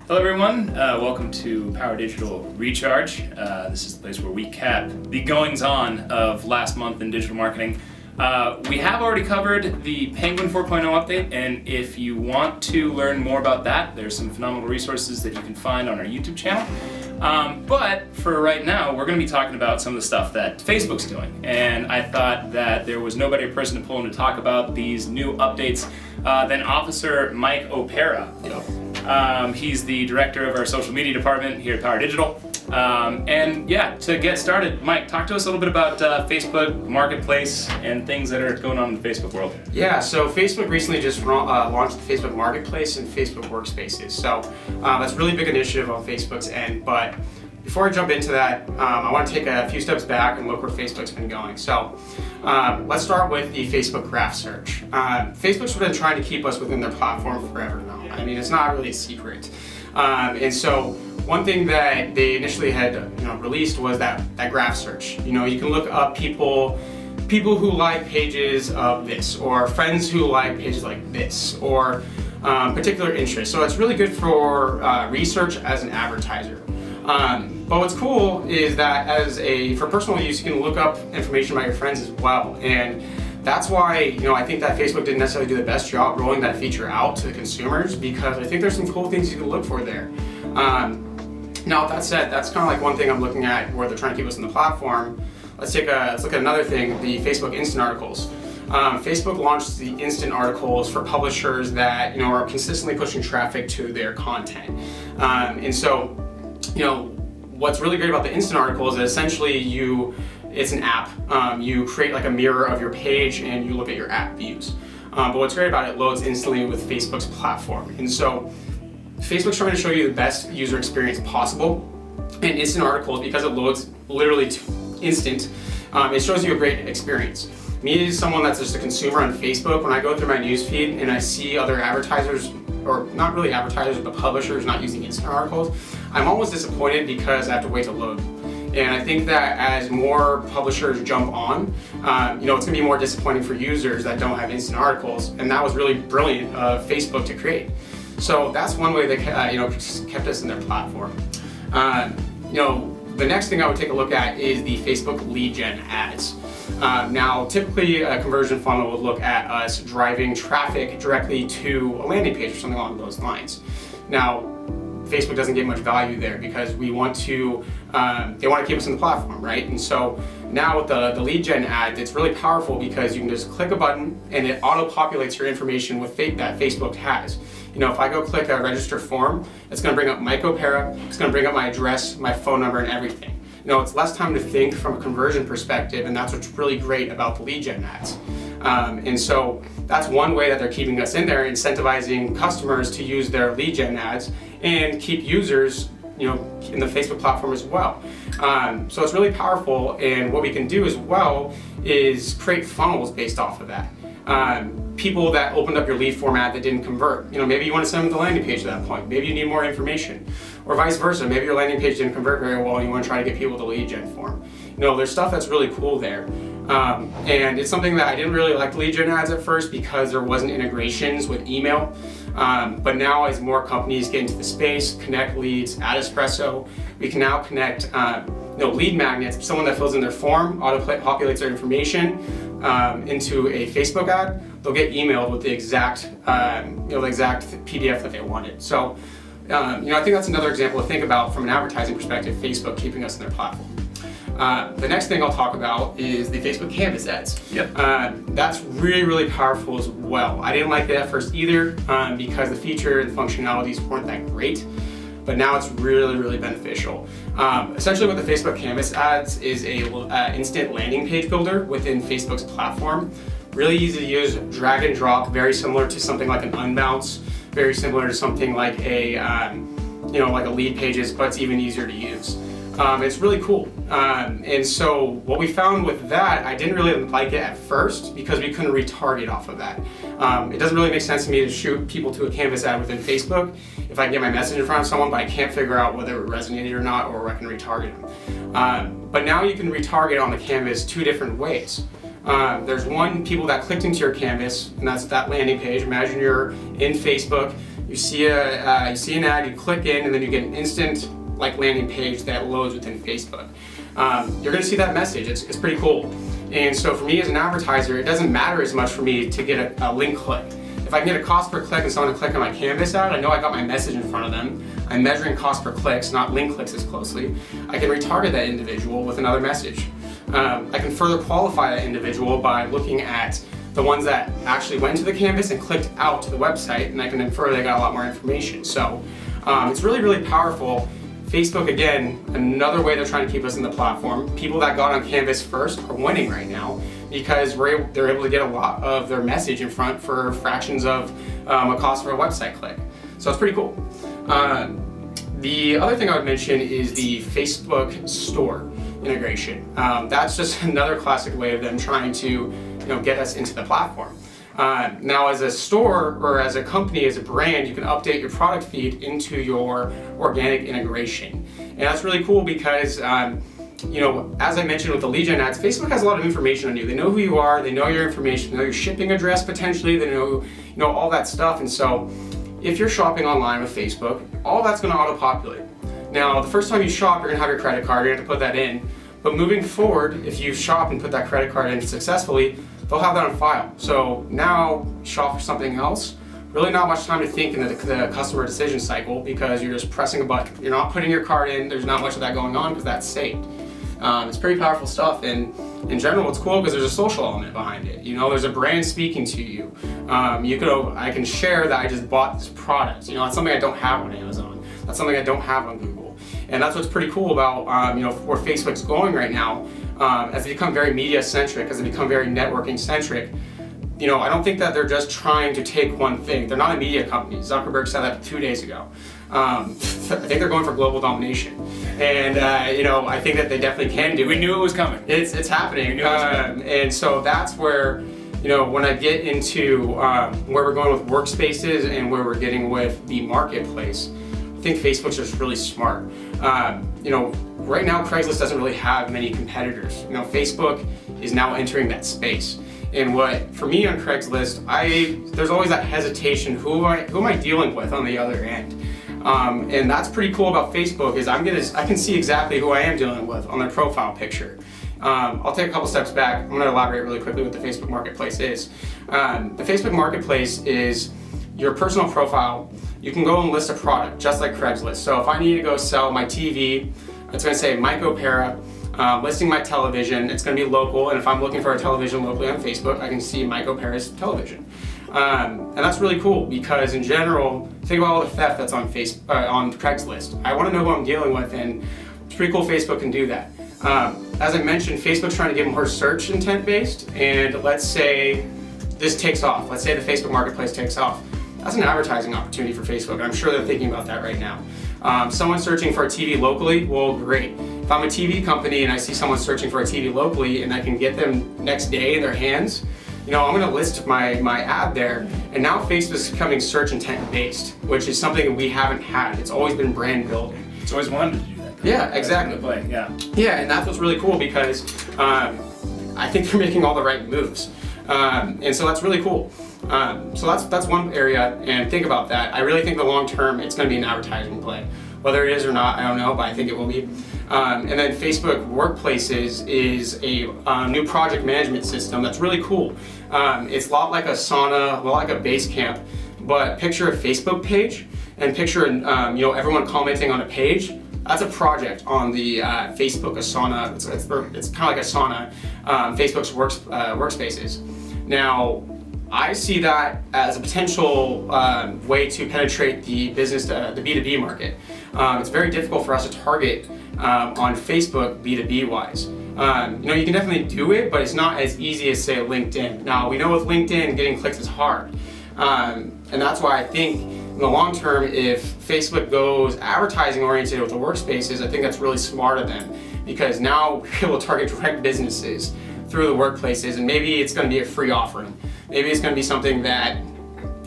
Hello everyone, welcome to Power Digital Recharge. This is the place where we cap the goings-on of last month in digital marketing. We have already covered the Penguin 4.0 update, and if you want to learn more about that, there's some phenomenal resources that you can find on our YouTube channel. But for right now, we're going to be talking about some of the stuff that Facebook's doing, and I thought that there was no better person to pull in to talk about these new updates than Officer Mike Opera. He's the director of our social media department here at Power Digital. And yeah, to get started, Mike, talk to us a little bit about Facebook Marketplace and things that are going on in the Facebook world. Yeah, so Facebook recently just launched the Facebook Marketplace and Facebook Workspaces. So that's a really big initiative on Facebook's end. But before I jump into that, I want to take a few steps back and look where Facebook's been going. So let's start with the Facebook graph search. Facebook's been trying to keep us within their platform forever now. I mean, it's not really a secret. And so one thing that they initially had released was that graph search. You can look up people who like pages of this, or friends who like pages like this, or particular interests. So it's really good for research as an advertiser. But what's cool is that for personal use, you can look up information about your friends as well. And that's why, I think that Facebook didn't necessarily do the best job rolling that feature out to the consumers, because I think there's some cool things you can look for there. Now, with that said, that's kind of like one thing I'm looking at where they're trying to keep us on the platform. Let's look at another thing, the Facebook Instant Articles. Facebook launched the Instant Articles for publishers that, are consistently pushing traffic to their content. And so, what's really great about the Instant Article is that essentially it's an app. You create like a mirror of your page and you look at your app views. But what's great about it loads instantly with Facebook's platform. And so Facebook's trying to show you the best user experience possible. And Instant Articles, because it loads literally instant, it shows you a great experience. Me as someone that's just a consumer on Facebook, when I go through my newsfeed and I see other advertisers, or not really advertisers, but publishers not using Instant Articles, I'm almost disappointed because I have to wait to load. And I think that as more publishers jump on, it's going to be more disappointing for users that don't have Instant Articles, and that was really brilliant of Facebook to create. So that's one way they kept us in their platform. The next thing I would take a look at is the Facebook lead gen ads. Now, typically a conversion funnel would look at us driving traffic directly to a landing page or something along those lines. Now, Facebook doesn't get much value there because they want to keep us in the platform, right? And so now with the lead gen ad, it's really powerful because you can just click a button and it auto-populates your information with that Facebook has. If I go click a register form, it's going to bring up Mike Opera, it's going to bring up my address, my phone number, and everything. It's less time to think from a conversion perspective, and that's what's really great about the lead gen ads. And so that's one way that they're keeping us in there, incentivizing customers to use their lead gen ads and keep users in the Facebook platform as well. So it's really powerful, and what we can do as well is create funnels based off of that. People that opened up your lead format that didn't convert, maybe you want to send them to the landing page at that point. Maybe you need more information, or vice versa. Maybe your landing page didn't convert very well and you want to try to get people to the lead gen form. There's stuff that's really cool there. And it's something that I didn't really like the lead gen ads at first because there wasn't integrations with email. But now as more companies get into the space, connect leads, add Espresso, we can now connect lead magnets. Someone that fills in their form, auto-populates their information into a Facebook ad, they'll get emailed with the exact PDF that they wanted. So, I think that's another example to think about from an advertising perspective, Facebook keeping us in their platform. The next thing I'll talk about is the Facebook Canvas ads. Yep. That's really, really powerful as well. I didn't like it at first either because the feature and functionalities weren't that great, but now it's really, really beneficial. Essentially what the Facebook Canvas ads is a instant landing page builder within Facebook's platform. Really easy to use, drag and drop, very similar to something like an Unbounce, very similar to something like a lead pages, but it's even easier to use. It's really cool. And so what we found with that, I didn't really like it at first because we couldn't retarget off of that. It doesn't really make sense to me to shoot people to a Canvas ad within Facebook if I can get my message in front of someone, but I can't figure out whether it resonated or not, or I can retarget them. But now you can retarget on the Canvas two different ways. There's one, people that clicked into your canvas, and that's that landing page. Imagine you're in Facebook, you see an ad, you click in, and then you get an instant landing page that loads within Facebook. You're going to see that message. It's pretty cool. And so for me as an advertiser, it doesn't matter as much for me to get a link click. If I can get a cost per click and someone to click on my canvas ad, I know I got my message in front of them. I'm measuring cost per clicks, not link clicks as closely. I can retarget that individual with another message. I can further qualify that individual by looking at the ones that actually went to the canvas and clicked out to the website, and I can infer they got a lot more information. So it's really, really powerful. Facebook, again, another way they're trying to keep us in the platform. People that got on Canvas first are winning right now because they're able to get a lot of their message in front for fractions of a cost for a website click. So it's pretty cool. The other thing I would mention is the Facebook store integration. That's just another classic way of them trying to get us into the platform. Now as a store or as a company, as a brand, you can update your product feed into your organic integration. And that's really cool because, as I mentioned with the lead gen ads, Facebook has a lot of information on you. They know who you are, they know your information, they know your shipping address potentially, they know all that stuff. And so if you're shopping online with Facebook, all that's gonna auto-populate. Now, the first time you shop, you're gonna have your credit card, you're gonna have to put that in. But moving forward, if you shop and put that credit card in successfully, they'll have that on file. So now shop for something else. Really not much time to think in the customer decision cycle because you're just pressing a button. You're not putting your card in, there's not much of that going on because that's saved. It's pretty powerful stuff, and in general it's cool because there's a social element behind it. There's a brand speaking to you. I can share that I just bought this product. It's something I don't have on Amazon. That's something I don't have on Google. And that's what's pretty cool about where Facebook's going right now. As they become very media centric, as they become very networking centric, I don't think that they're just trying to take one thing. They're not a media company. Zuckerberg said that 2 days ago. I think they're going for global domination, and I think that they definitely can do it. We knew it was coming. It's happening. We knew it was coming. And so that's where when I get into where we're going with workspaces and where we're getting with the marketplace, I think Facebook's just really smart. Right now Craigslist doesn't really have many competitors. Facebook is now entering that space. And for me on Craigslist, there's always that hesitation, who am I dealing with on the other end? And that's pretty cool about Facebook is I can see exactly who I am dealing with on their profile picture. I'll take a couple steps back. I'm gonna elaborate really quickly what the Facebook Marketplace is. The Facebook Marketplace is your personal profile. You can go and list a product just like Craigslist. So if I need to go sell my TV, it's going to say Mike Opera, listing my television. It's going to be local, and if I'm looking for a television locally on Facebook, I can see Mike Opera's television. And that's really cool because in general, think about all the theft that's on Craigslist. I want to know who I'm dealing with, and it's pretty cool Facebook can do that. As I mentioned, Facebook's trying to get more search intent based, and let's say this takes off. Let's say the Facebook Marketplace takes off. That's an advertising opportunity for Facebook. I'm sure they're thinking about that right now. Someone searching for a TV locally, well, great. If I'm a TV company and I see someone searching for a TV locally and I can get them next day in their hands, I'm gonna list my ad there. And now Facebook's becoming search intent based, which is something that we haven't had. It's always been brand building. It's always wanted to do that. Yeah, exactly. Yeah, and that's what's really cool because I think they're making all the right moves. And so that's really cool. So that's one area, and think about that. I really think the long term it's going to be an advertising play. Whether it is or not, I don't know, but I think it will be. And then Facebook Workplaces is a new project management system that's really cool. It's a lot like Asana, a lot like a Basecamp, but picture a Facebook page and picture everyone commenting on a page. That's a project on the Facebook Asana. It's kind of like Asana, Facebook's workspaces. Now, I see that as a potential way to penetrate the B2B market. It's very difficult for us to target on Facebook B2B wise. You can definitely do it, but it's not as easy as say LinkedIn. Now we know with LinkedIn getting clicks is hard, and that's why I think in the long term, if Facebook goes advertising oriented with the workspaces, I think that's really smart of them because now we're able to target direct businesses through the workplaces, and maybe it's going to be a free offering. Maybe it's going to be something that,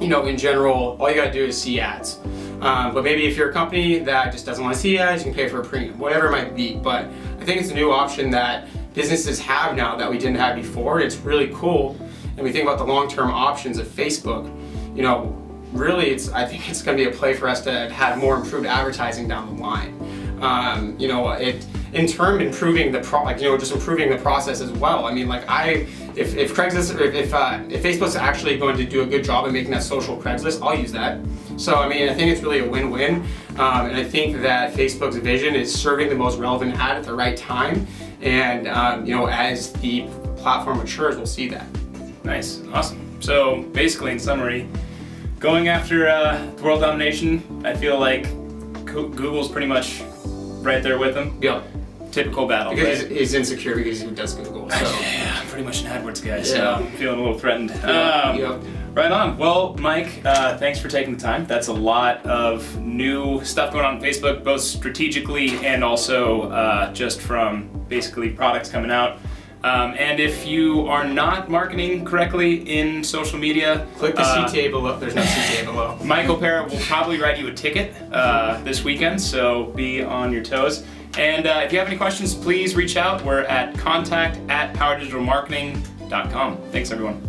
in general, all you got to do is see ads. But maybe if you're a company that just doesn't want to see ads, you can pay for a premium, whatever it might be. But I think it's a new option that businesses have now that we didn't have before. It's really cool. And we think about the long-term options of Facebook, you know, really I think it's going to be a play for us to have more improved advertising down the line. You know, in turn improving the just improving the process as well. I mean, like if Craigslist, if Facebook's actually going to do a good job of making that social Craigslist, I'll use that. So I mean, I think it's really a win-win, and I think that Facebook's vision is serving the most relevant ad at the right time, and you know, as the platform matures, we'll see that. Nice, awesome. So basically, in summary, going after world domination, I feel like Google's pretty much right there with them. Yep. Typical battle, because right? he's insecure because he does Google. So. Yeah, I'm pretty much an AdWords guy, so Yeah. I'm feeling a little threatened. Yep. Right on. Well, Mike, thanks for taking the time. That's a lot of new stuff going on Facebook, both strategically and also just from basically products coming out. And if you are not marketing correctly in social media, Click the CTA below. There's no CTA below. Michael Parra will probably write you a ticket this weekend, so be on your toes. And if you have any questions, please reach out. We're at contact@powerdigitalmarketing.com. Thanks, everyone.